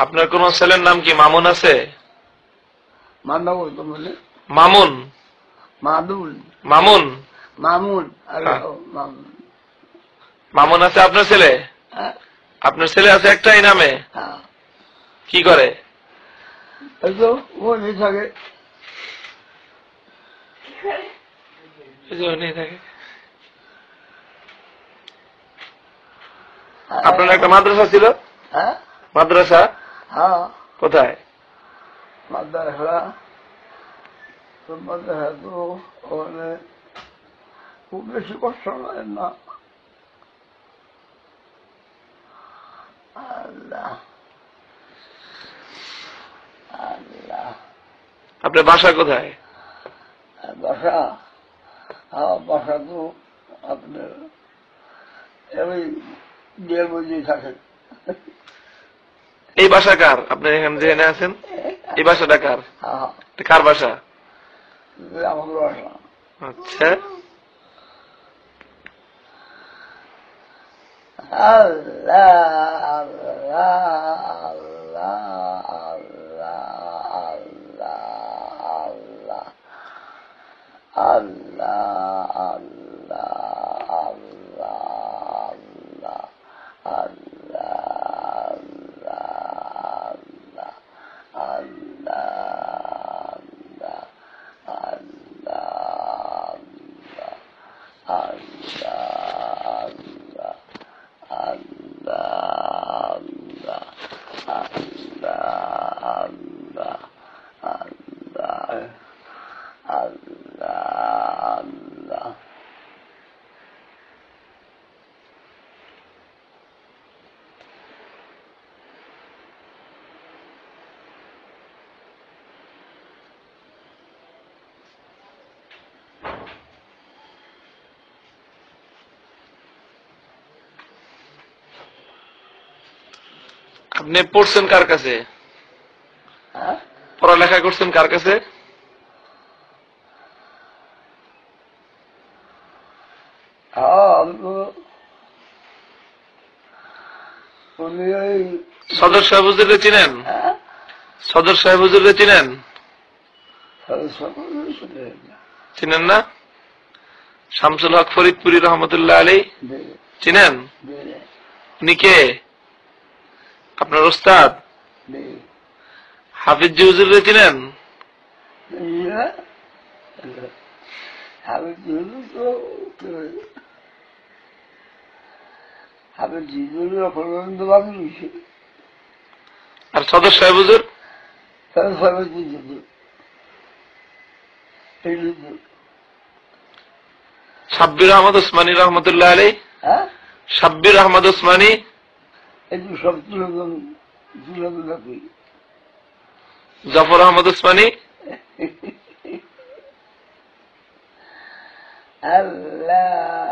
আপনার কোন ছেলের নাম কি মামুন আছে? মামুন মামুন মামুন আছে আপনার ছেলে? আপনার ছেলে আছে একটাই নামে? কি করে? আপনার একটা মাদ্রাসা ছিল? মাদ্রাসা কোথায়? মাদ্রাসা তো ওখানে খুব বেশি কষ্ট নয় না। আল্লাহ আল্লাহ। আপনার বাসা কোথায়? বাসা বাসা তো আপনার ওই বিয়ের মধ্যে থাকেন। এই বাসা কার? আপনি এখানে যেখানে আছেন এই বাসাটা কার? কার বাসা? আমাদের বাসা। আচ্ছা, আল্লাহ আল্লাহ আল্লাহ আল্লাহ আল্লাহ আল্লাহ আল্লাহ আপনি পড়ছেন কার কাছে? পড়ালেখা করছেন কার কাছে? সদর সাহেব হুজুরকে চিনেন? সদর সাহেব হুজুরকে চিনেন? চিনেন না? শামসুল হক ফরিদপুরি রহমতুল্লাহ আলী চিনেন? উনি কে? আপনার ওস্তাদ? হাফিজ জি হুজুরকে চিনেন? আর সদর সাহেব হুজুর? সাব্বির আহমদ ওসমানী রহমতুল্লাহ আলী? সাব্বির আহমদ ওসমানী? জাফর আহমদ ওসমানী? আল্লাহ